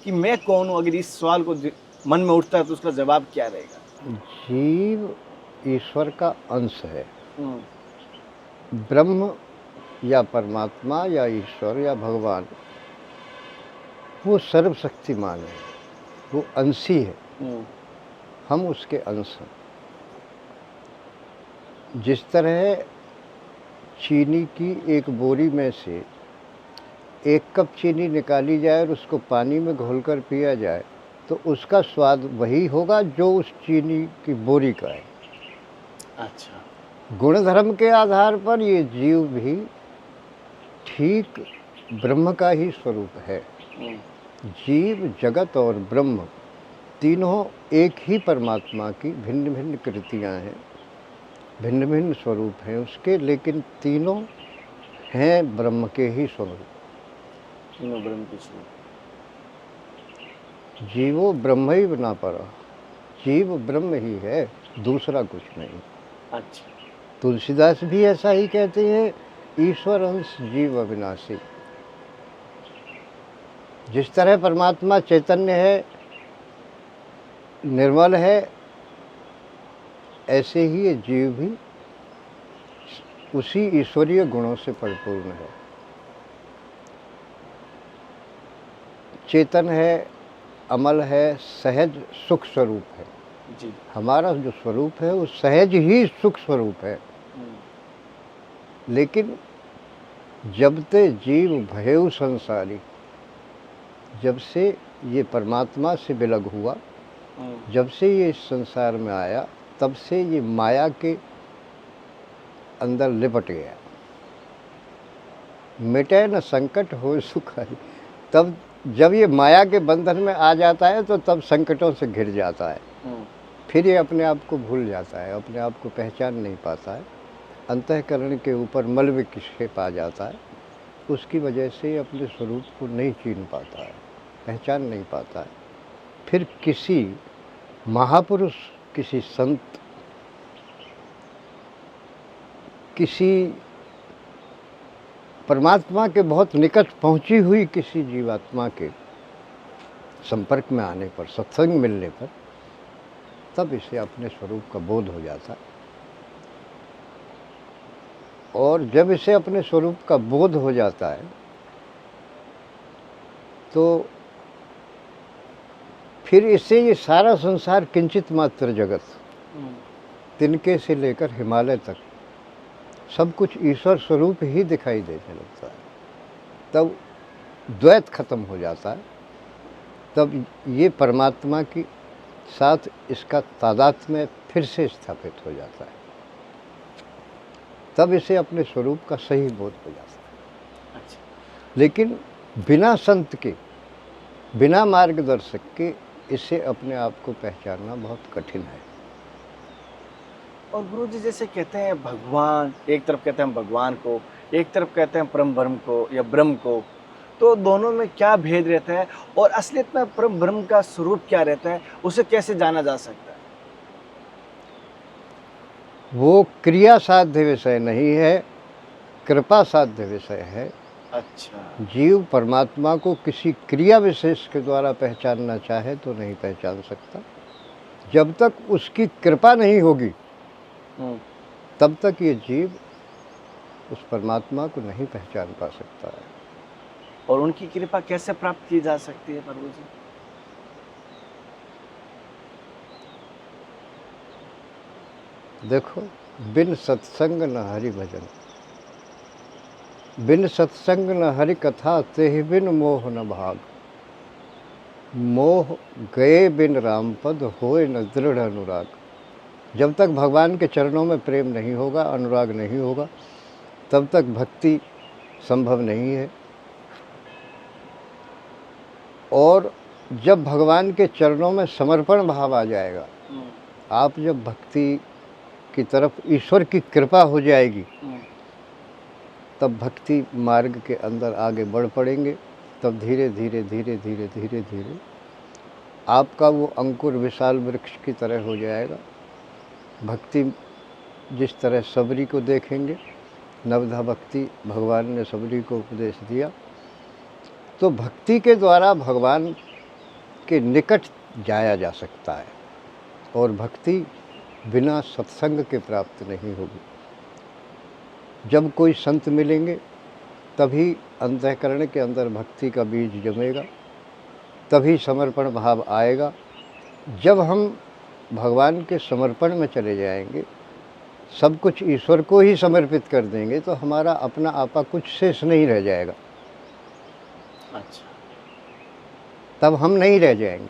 कि मैं कौन हूँ? अगर इस सवाल को मन में उठता है तो उसका जवाब क्या रहेगा? जीव ईश्वर का अंश है। हुँ, ब्रह्म या परमात्मा या ईश्वर या भगवान वो सर्वशक्तिमान है, वो अंशी है, हुँ, हम उसके अंश हैं। जिस तरह चीनी की एक बोरी में से 1 कप चीनी निकाली जाए और उसको पानी में घोलकर पिया जाए, तो उसका स्वाद वही होगा जो उस चीनी की बोरी का है। अच्छा। गुणधर्म के आधार पर ये जीव भी ठीक ब्रह्म का ही स्वरूप है। हुँ, जीव, जगत और ब्रह्म तीनों एक ही परमात्मा की भिन्न भिन्न कृतियाँ हैं, भिन्न भिन्न स्वरूप हैं उसके, लेकिन तीनों हैं ब्रह्म के ही स्वरूप। तीनों ब्रह्म के स्वरूप। जीवो ब्रह्म ही बना पड़ा, जीव ब्रह्म ही है, दूसरा कुछ नहीं। अच्छा। तुलसीदास भी ऐसा ही कहते हैं, ईश्वर अंश जीव अविनाशी। जिस तरह परमात्मा चैतन्य है, निर्मल है, ऐसे ही ये जीव भी उसी ईश्वरीय गुणों से परिपूर्ण है। चेतन है, अमल है, सहज सुख स्वरूप है। जी। हमारा जो स्वरूप है वो सहज ही सुख स्वरूप है। हुँ, लेकिन जब ते जीव भयउ संसारी, जब से ये परमात्मा से विलग हुआ, हुँ, जब से ये इस संसार में आया, तब से ये माया के अंदर लिपट गया। मिटे न संकट हो सुख हरि। तब जब ये माया के बंधन में आ जाता है तो तब संकटों से घिर जाता है। हुँ, फिर ये अपने आप को भूल जाता है, अपने आप को पहचान नहीं पाता है, अंतःकरण के ऊपर मल विक्षेप आ जाता है। उसकी वजह से ये अपने स्वरूप को नहीं चीन पाता है, पहचान नहीं पाता है। फिर किसी महापुरुष, किसी संत, किसी परमात्मा के बहुत निकट पहुंची हुई किसी जीवात्मा के संपर्क में आने पर, सत्संग मिलने पर, तब इसे अपने स्वरूप का बोध हो जाता है। और जब इसे अपने स्वरूप का बोध हो जाता है तो फिर इससे ये सारा संसार, किंचित मात्र जगत, हुँ, तिनके से लेकर हिमालय तक सब कुछ ईश्वर स्वरूप ही दिखाई देने लगता है। तब द्वैत खत्म हो जाता है, तब ये परमात्मा के साथ इसका तादात्म्य फिर से स्थापित हो जाता है। तब इसे अपने स्वरूप का सही बोध हो जाता है। अच्छा। लेकिन बिना संत के, बिना मार्गदर्शक के इसे अपने आप को पहचानना बहुत कठिन है। और गुरुजी जैसे कहते हैं भगवान, एक तरफ कहते हैं हम भगवान को, एक तरफ कहते हैं परम ब्रह्म को या ब्रह्म को, तो दोनों में क्या भेद रहता है? और असलियत में परम ब्रह्म का स्वरूप क्या रहता है? उसे कैसे जाना जा सकता है? वो क्रिया साध्य विषय नहीं है, कृपा साध्य विषय है। अच्छा। जीव परमात्मा को किसी क्रिया विशेष के द्वारा पहचानना चाहे तो नहीं पहचान सकता। जब तक उसकी कृपा नहीं होगी, हुँ, तब तक ये जीव उस परमात्मा को नहीं पहचान पा सकता है। और उनकी कृपा कैसे प्राप्त की जा सकती है प्रभु जी? देखो, बिन सत्संग न हरि भजन, बिन सत्संग न हरि कथा, तेहि बिन मोह न भाग। मोह गए बिन राम पद, होए न दृढ़ अनुराग। जब तक भगवान के चरणों में प्रेम नहीं होगा, अनुराग नहीं होगा, तब तक भक्ति संभव नहीं है। और जब भगवान के चरणों में समर्पण भाव आ जाएगा, हुँ, आप जब भक्ति की तरफ ईश्वर की कृपा हो जाएगी, हुँ, तब भक्ति मार्ग के अंदर आगे बढ़ पड़ेंगे। तब धीरे धीरे धीरे धीरे धीरे धीरे आपका वो अंकुर विशाल वृक्ष की तरह हो जाएगा। भक्ति जिस तरह सबरी को देखेंगे, नवधा भक्ति भगवान ने सबरी को उपदेश दिया, तो भक्ति के द्वारा भगवान के निकट जाया जा सकता है। और भक्ति बिना सत्संग के प्राप्त नहीं होगी। जब कोई संत मिलेंगे तभी अंतःकरण के अंदर भक्ति का बीज जमेगा, तभी समर्पण भाव आएगा। जब हम भगवान के समर्पण में चले जाएंगे, सब कुछ ईश्वर को ही समर्पित कर देंगे, तो हमारा अपना आपा कुछ शेष नहीं रह जाएगा। अच्छा, तब हम नहीं रह जाएंगे।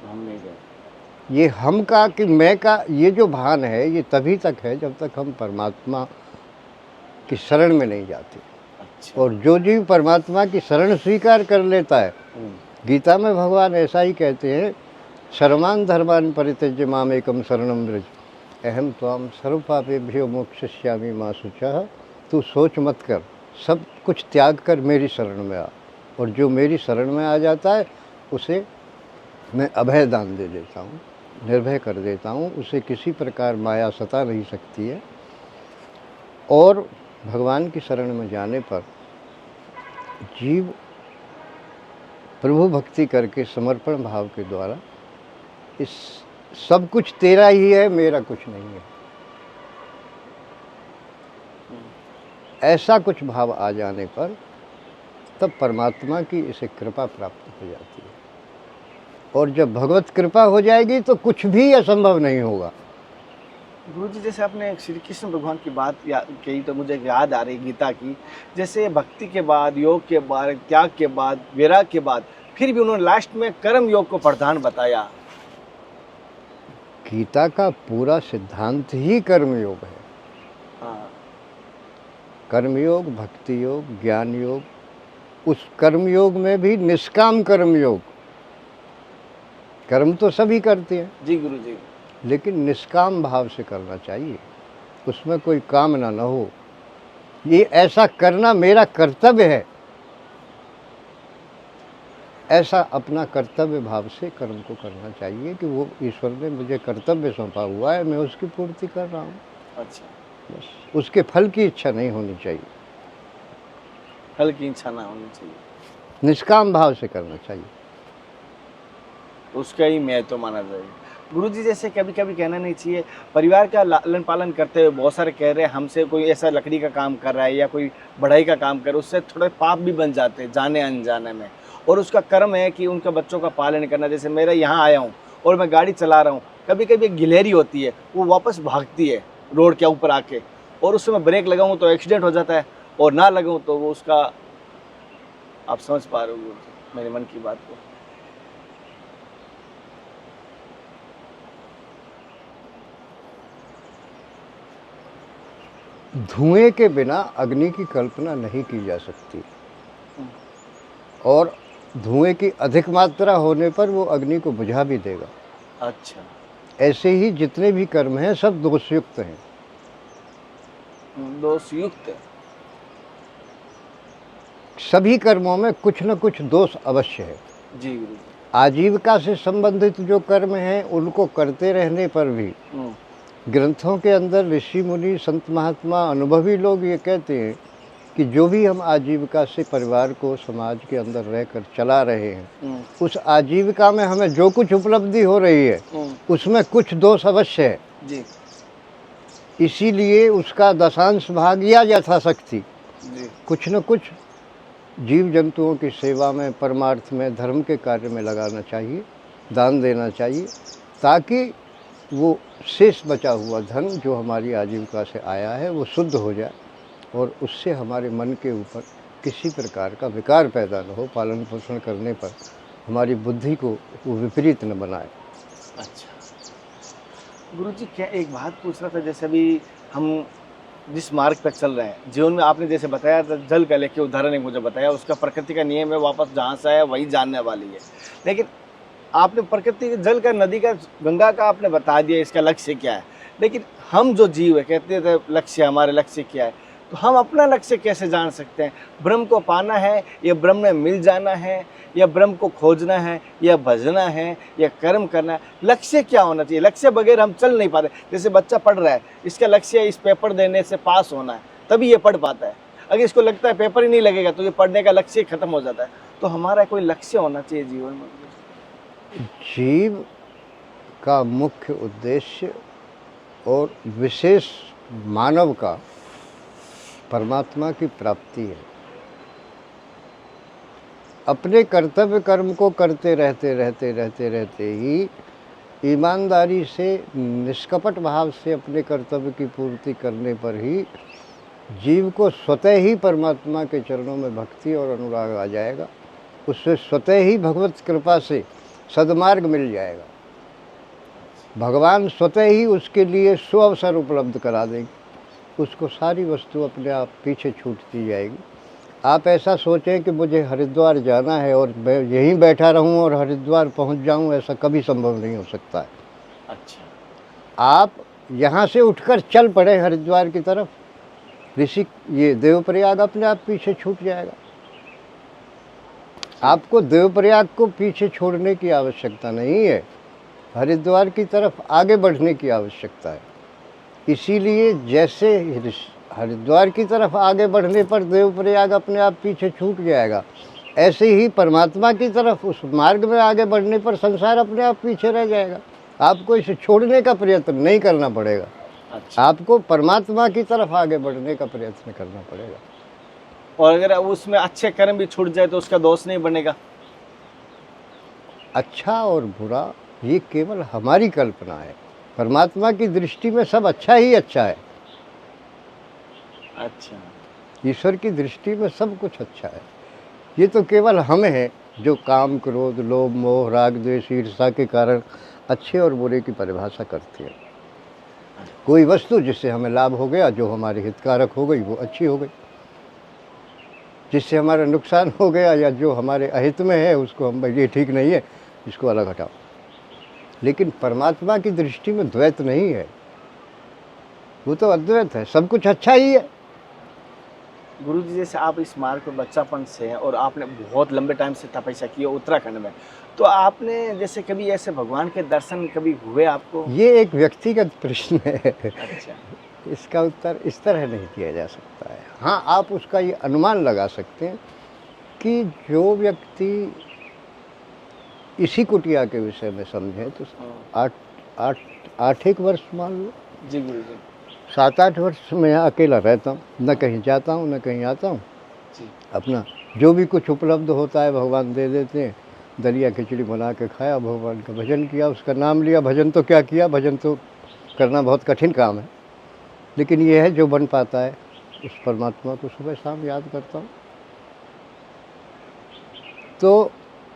हम नहीं गए। ये हम का कि मैं का, ये जो भान है ये तभी तक है जब तक हम परमात्मा की शरण में नहीं जाते। अच्छा। और जो जीव परमात्मा की शरण स्वीकार कर लेता है, गीता में भगवान ऐसा ही कहते हैं, सर्वान् धर्मान् परित्यज्य माम एकम शरणं व्रज अहम त्वाम सर्व पापेभ्यो मोक्षयिष्यामि मा शुचः। तू सोच मत कर, सब कुछ त्याग कर मेरी शरण में आ। और जो मेरी शरण में आ जाता है उसे मैं अभय दान दे देता हूँ, निर्भय कर देता हूँ। उसे किसी प्रकार माया सता नहीं सकती है। और भगवान की शरण में जाने पर जीव प्रभु भक्ति करके समर्पण भाव के द्वारा इस सब कुछ तेरा ही है, मेरा कुछ नहीं है, ऐसा कुछ भाव आ जाने पर तब परमात्मा की इसे कृपा प्राप्त हो जाती है। और जब भगवत कृपा हो जाएगी तो कुछ भी असंभव नहीं होगा। गुरु जी, जैसे आपने श्री कृष्ण भगवान की बात कही तो मुझे याद आ रही गीता की। जैसे भक्ति के बाद, योग के बाद, त्याग के बाद, विराग के बाद, फिर भी उन्होंने लास्ट में कर्म योग को प्रधान बताया। गीता का पूरा सिद्धांत ही कर्मयोग है। हाँ। कर्मयोग, भक्ति योग, ज्ञान योग। उस कर्मयोग में भी निष्काम कर्मयोग। कर्म तो सभी करते हैं जी गुरु जी। लेकिन निष्काम भाव से करना चाहिए, उसमें कोई कामना न हो। ये ऐसा करना मेरा कर्तव्य है, ऐसा अपना कर्तव्य भाव से कर्म को करना चाहिए कि वो ईश्वर ने मुझे कर्तव्य सौंपा हुआ है, मैं उसकी पूर्ति कर रहा हूँ। अच्छा। बस उसके फल की इच्छा नहीं होनी चाहिए, फल की इच्छा ना होनी चाहिए, निष्काम भाव से करना चाहिए। उसका ही महत्व माना जाएगा। गुरु जी, जैसे कभी कभी कहना नहीं चाहिए, परिवार का लालन पालन करते हुए बहुत सारे कह रहे हैं हमसे कोई ऐसा लकड़ी का काम कर रहा है या कोई बढ़ाई का काम कर रहा है, उससे थोड़े पाप भी बन जाते हैं जाने अनजाने में। और उसका कर्म है कि उनका बच्चों का पालन करना। जैसे मेरा यहाँ आया हूँ और मैं गाड़ी चला रहा हूँ, कभी कभी एक गिलहरी होती है, वो वापस भागती है रोड के ऊपर आके, और उससे मैं ब्रेक लगाऊँ तो एक्सीडेंट हो जाता है, और ना लगाऊँ तो वो उसका, आप समझ पा रहे हो मेरे मन की बात को। धुएं के बिना अग्नि की कल्पना नहीं की जा सकती, और धुएं की अधिक मात्रा होने पर वो अग्नि को बुझा भी देगा। अच्छा। ऐसे ही जितने भी कर्म हैं सब दोषयुक्त हैं। दोषयुक्त है। सभी कर्मों में कुछ न कुछ दोष अवश्य है। जी गुरु जी। आजीविका से संबंधित जो कर्म हैं उनको करते रहने पर भी ग्रंथों के अंदर ऋषि मुनि, संत महात्मा, अनुभवी लोग ये कहते हैं कि जो भी हम आजीविका से परिवार को समाज के अंदर रहकर चला रहे हैं, उस आजीविका में हमें जो कुछ उपलब्धि हो रही है उसमें कुछ दोष अवश्य है जी। इसीलिए उसका दशांश भाग या यथाशक्ति जी। कुछ न कुछ जीव जंतुओं की सेवा में, परमार्थ में, धर्म के कार्य में लगाना चाहिए, दान देना चाहिए, ताकि वो शेष बचा हुआ धन जो हमारी आजीविका से आया है वो शुद्ध हो जाए और उससे हमारे मन के ऊपर किसी प्रकार का विकार पैदा न हो। पालन पोषण करने पर हमारी बुद्धि को वो विपरीत न बनाए। अच्छा गुरु जी, क्या एक बात पूछ रहा था, जैसे अभी हम जिस मार्ग पर चल रहे हैं जीवन में, आपने जैसे बताया था जल का लेके उदाहरण एक मुझे बताया, उसका प्रकृति का नियम है, वापस जहाँ से आया वही जानने वाली है। लेकिन आपने प्रकृति के जल का, नदी का, गंगा का आपने बता दिया इसका लक्ष्य क्या है। लेकिन हम जो जीव है कहते थे लक्ष्य, हमारे लक्ष्य क्या है, तो हम अपना लक्ष्य कैसे जान सकते हैं? ब्रह्म को पाना है या ब्रह्म में मिल जाना है या ब्रह्म को खोजना है या भजना है या कर्म करना है? लक्ष्य क्या होना चाहिए? लक्ष्य बगैर हम चल नहीं पाते। जैसे बच्चा पढ़ रहा है, इसका लक्ष्य इस पेपर देने से पास होना है, तभी ये पढ़ पाता है। अगर इसको लगता है पेपर ही नहीं लगेगा तो ये पढ़ने का लक्ष्य खत्म हो जाता है। तो हमारा कोई लक्ष्य होना चाहिए जीवन में। जीव का मुख्य उद्देश्य और विशेष मानव का परमात्मा की प्राप्ति है। अपने कर्तव्य कर्म को करते रहते ही ईमानदारी से, निष्कपट भाव से अपने कर्तव्य की पूर्ति करने पर ही जीव को स्वतः ही परमात्मा के चरणों में भक्ति और अनुराग आ जाएगा। उससे स्वतः ही भगवत कृपा से सद्मार्ग मिल जाएगा। भगवान स्वतः ही उसके लिए सुअवसर उपलब्ध करा देंगे। उसको सारी वस्तु अपने आप पीछे छूटती जाएगी। आप ऐसा सोचें कि मुझे हरिद्वार जाना है और मैं यहीं बैठा रहूं और हरिद्वार पहुंच जाऊं, ऐसा कभी संभव नहीं हो सकता है। अच्छा। आप यहाँ से उठकर चल पड़े हरिद्वार की तरफ, ये देवप्रयाग अपने आप पीछे छूट जाएगा। आपको देवप्रयाग को पीछे छोड़ने की आवश्यकता नहीं है, हरिद्वार की तरफ आगे बढ़ने की आवश्यकता है। इसीलिए जैसे हरिद्वार की तरफ आगे बढ़ने पर देवप्रयाग अपने आप पीछे छूट जाएगा, ऐसे ही परमात्मा की तरफ उस मार्ग में आगे बढ़ने पर संसार अपने आप पीछे रह जाएगा। आपको इसे छोड़ने का प्रयत्न नहीं करना पड़ेगा। अच्छा। आपको परमात्मा की तरफ आगे बढ़ने का प्रयत्न करना पड़ेगा। और अगर उसमें अच्छे कर्म भी छूट जाए तो उसका दोष नहीं बनेगा? अच्छा और बुरा ये केवल हमारी कल्पना है। परमात्मा की दृष्टि में सब अच्छा ही अच्छा है। अच्छा। ईश्वर की दृष्टि में सब कुछ अच्छा है। ये तो केवल हम हैं जो काम, क्रोध, लोभ, मोह, राग, द्वेष, ईर्ष्या के कारण अच्छे और बुरे की परिभाषा करते हैं। कोई वस्तु जिससे हमें लाभ हो गया, जो हमारे हितकारक हो गई, वो अच्छी हो गई। जिससे हमारा नुकसान हो गया या जो हमारे अहित में है, उसको हम ये ठीक नहीं है, इसको अलग हटाओ। लेकिन परमात्मा की दृष्टि में द्वैत नहीं है, वो तो अद्वैत है, सब कुछ अच्छा ही है। गुरु जी, जैसे आप इस मार्ग पर बच्चापन से हैं और आपने बहुत लंबे टाइम से तपस्या की है उत्तराखंड में, तो आपने जैसे कभी ऐसे भगवान के दर्शन कभी हुए आपको? ये एक व्यक्तिगत प्रश्न है। अच्छा। इसका उत्तर इस तरह नहीं किया जा सकता है। हाँ, आप उसका ये अनुमान लगा सकते हैं कि जो व्यक्ति इसी कुटिया के विषय में समझे तो 8 वर्ष मान लो। जी गुरु जी। 7-8 वर्ष में यहाँ अकेला रहता हूँ, न कहीं जाता हूँ न कहीं आता हूँ। जी। अपना जो भी कुछ उपलब्ध होता है भगवान दे देते हैं। दलिया खिचड़ी बना के खाया, भगवान का भजन किया, उसका नाम लिया। भजन तो क्या किया, भजन तो करना बहुत कठिन काम है, लेकिन ये है जो बन पाता है। उस परमात्मा को सुबह शाम याद करता हूँ। तो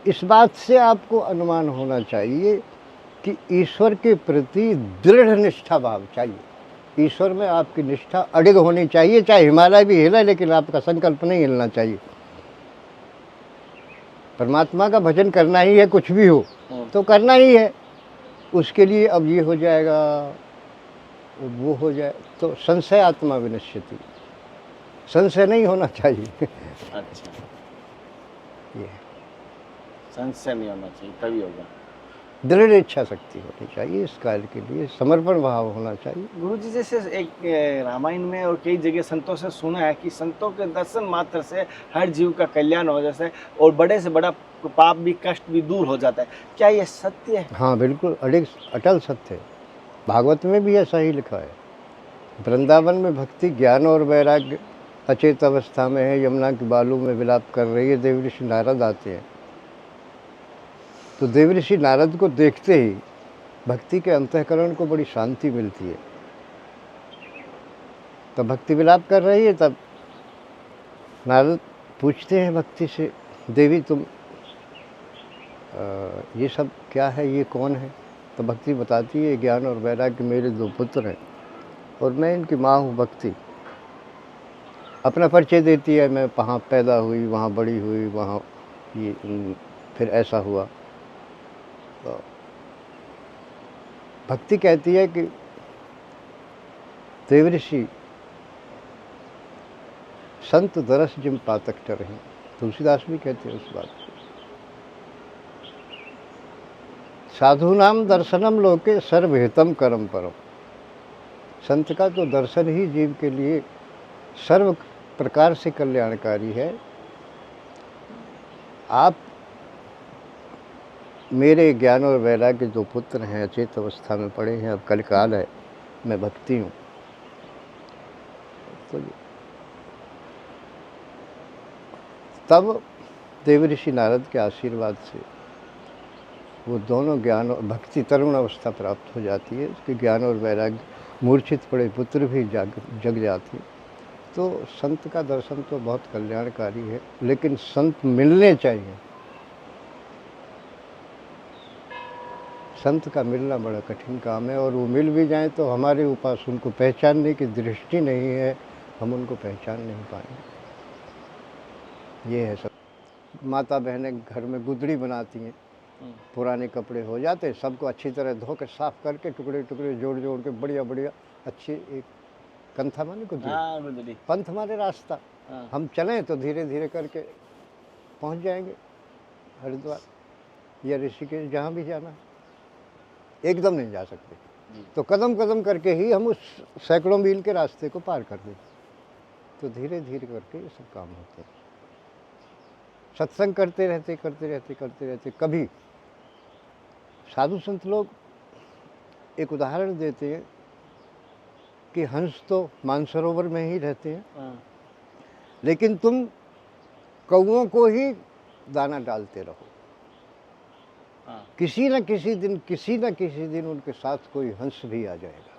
इस बात से आपको अनुमान होना चाहिए कि ईश्वर के प्रति दृढ़ निष्ठा भाव चाहिए। ईश्वर में आपकी निष्ठा अडिग होनी चाहिए, चाहे हिमालय भी हिले लेकिन आपका संकल्प नहीं हिलना चाहिए। परमात्मा का भजन करना ही है, कुछ भी हो तो करना ही है। उसके लिए अब ये हो जाएगा, वो हो जाए, तो संशय आत्मा विनश्यति, संशय नहीं होना चाहिए। अच्छा। ये संशय नहीं होना चाहिए, तभी होगा। दृढ़ इच्छा शक्ति होनी चाहिए, इस कार्य के लिए समर्पण भाव होना चाहिए। गुरु जी, जैसे एक रामायण में और कई जगह संतों से सुना है कि संतों के दर्शन मात्र से हर जीव का कल्याण हो जाता है और बड़े से बड़ा पाप भी, कष्ट भी दूर हो जाता है। क्या ये सत्य है? हाँ बिल्कुल, अटल सत्य है। भागवत में भी ऐसा ही लिखा है। वृंदावन में भक्ति, ज्ञान और वैराग्य अचेत अवस्था में है, यमुना के बालू में विलाप कर रही है। देवऋषि नारद आते हैं, तो देवऋषि नारद को देखते ही भक्ति के अंतःकरण को बड़ी शांति मिलती है। तब भक्ति विलाप कर रही है, तब नारद पूछते हैं भक्ति से, देवी तुम ये सब क्या है, ये कौन है? तो भक्ति बताती है, ज्ञान और वैराग्य मेरे 2 पुत्र हैं और मैं इनकी माँ हूँ भक्ति। अपना परिचय देती है, मैं वहाँ पैदा हुई, वहाँ बड़ी हुई, वहाँ ये फिर ऐसा हुआ। तो भक्ति कहती है कि देवऋषि संत दरस जिम पातक टरहि। तुलसीदास भी कहते हैं उस बात को। साधुनाम दर्शनम लोके सर्वहितम करम परम। संत का तो दर्शन ही जीव के लिए सर्व प्रकार से कल्याणकारी है। आप मेरे ज्ञान और वैराग्य जो पुत्र हैं अचेत अवस्था में पड़े हैं, अब कलिकाल है, मैं भक्ति हूँ। तो तब देव ऋषि नारद के आशीर्वाद से वो दोनों ज्ञान और भक्ति तरुण अवस्था प्राप्त हो जाती है। उसके ज्ञान और वैराग्य, मूर्छित पड़े पुत्र भी जग जाते हैं। तो संत का दर्शन तो बहुत कल्याणकारी है, लेकिन संत मिलने चाहिए। संत का मिलना बड़ा कठिन काम है, और वो मिल भी जाएं तो हमारे उपास उनको पहचानने की दृष्टि नहीं है, हम उनको पहचान नहीं पाएंगे। ये है सब। माता बहनें घर में गुदड़ी बनाती हैं, पुराने कपड़े हो जाते, सबको अच्छी तरह धो के साफ करके टुकड़े टुकड़े जोड़ जोड़ के बढ़िया बढ़िया अच्छी एक कंथा माने गुदड़ी, पंथ माने रास्ता। हम चलें तो धीरे धीरे करके पहुंच जाएंगे हरिद्वार या ऋषिकेश, जहाँ भी जाना है। एकदम नहीं जा सकते, तो कदम कदम करके ही हम उस सैकड़ों मील के रास्ते को पार कर देते। तो धीरे धीरे करके ये सब काम होते हैं। सत्संग करते रहते कभी साधु संत लोग एक उदाहरण देते हैं कि हंस तो मानसरोवर में ही रहते हैं, लेकिन तुम कौओं को ही दाना डालते रहो, किसी न किसी दिन उनके साथ कोई हंस भी आ जाएगा।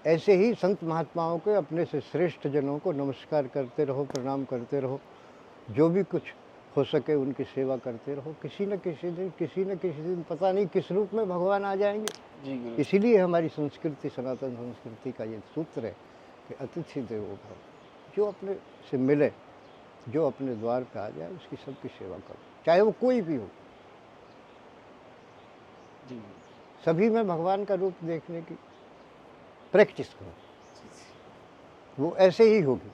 ऐसे ही संत महात्माओं के अपने से श्रेष्ठ जनों को नमस्कार करते रहो, प्रणाम करते रहो, जो भी कुछ हो सके उनकी सेवा करते रहो। किसी न किसी दिन पता नहीं किस रूप में भगवान आ जाएंगे। इसीलिए हमारी संस्कृति, सनातन संस्कृति का ये सूत्र है कि अतिथि देवो भव। जो अपने से मिले, जो अपने द्वार पे आ जाए, उसकी सबकी सेवा करो, चाहे वो कोई भी हो। सभी में भगवान का रूप देखने की प्रैक्टिस करो, वो ऐसे ही होगी।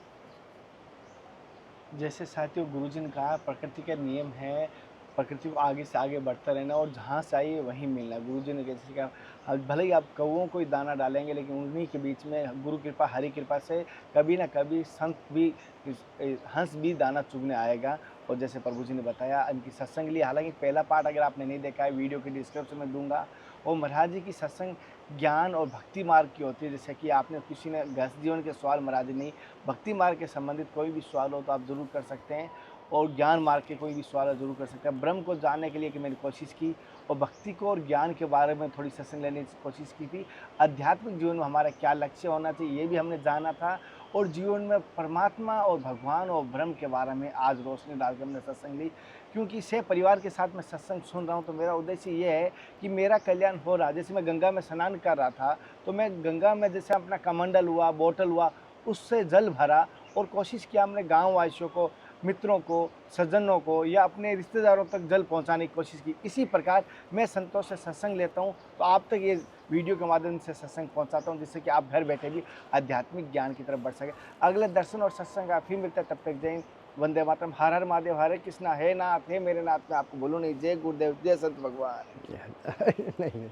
जैसे साथियों गुरुजी ने कहा, प्रकृति का नियम है प्रकृति को आगे से आगे बढ़ता रहना और जहाँ से आई वहीं मिलना। गुरुजी ने जैसे कहा, भले ही आप कौओं को ही दाना डालेंगे, लेकिन उन्हीं के बीच में गुरु कृपा, हरि कृपा से कभी ना कभी संत भी, हंस भी दाना चुगने आएगा। और जैसे प्रभु जी ने बताया इनकी सत्संग लिए, हालांकि पहला पार्ट अगर आपने नहीं देखा है, वीडियो के डिस्क्रिप्शन में दूंगा। और महाराज जी की सत्संग ज्ञान और भक्ति मार्ग की होती है। जैसे कि आपने किसी ने गृहस्थ जीवन के सवाल महाराज जी नहीं, भक्ति मार्ग के संबंधित कोई भी सवाल हो तो आप ज़रूर कर सकते हैं, और ज्ञान मार्ग के कोई भी सवाल ज़रूर कर सकते हैं। ब्रह्म को जानने के लिए कि मैंने कोशिश की, और भक्ति को और ज्ञान के बारे में थोड़ी सत्संग लेने की कोशिश की थी। आध्यात्मिक जीवन में हमारा क्या लक्ष्य होना चाहिए ये भी हमने जाना था, और जीवन में परमात्मा और भगवान और ब्रह्म के बारे में आज रोशनी डाल के हमने सत्संग ली। क्योंकि से परिवार के साथ मैं सत्संग सुन रहा हूँ, तो मेरा उद्देश्य ये है कि मेरा कल्याण हो रहा है। जैसे मैं गंगा में स्नान कर रहा था, तो मैं गंगा में जैसे अपना कमंडल हुआ, बोतल हुआ, उससे जल भरा और कोशिश किया हमने गाँव वासियों को, मित्रों को, सज्जनों को या अपने रिश्तेदारों तक जल पहुंचाने की कोशिश की। इसी प्रकार मैं संतोष से सत्संग लेता हूं, तो आप तक ये वीडियो के माध्यम से सत्संग पहुंचाता हूं, जिससे कि आप घर बैठे भी आध्यात्मिक ज्ञान की तरफ बढ़ सके। अगले दर्शन और सत्संग आप फिर मिलते हैं, तब तक जय हिंद, वंदे मातरम, हर हर महादेव, हरे कृष्णा, हे नाथ, हे मेरे नाथ। मैं आपको बोलूँ नहीं, जय गुरुदेव, जय संत भगवान। नहीं, नहीं।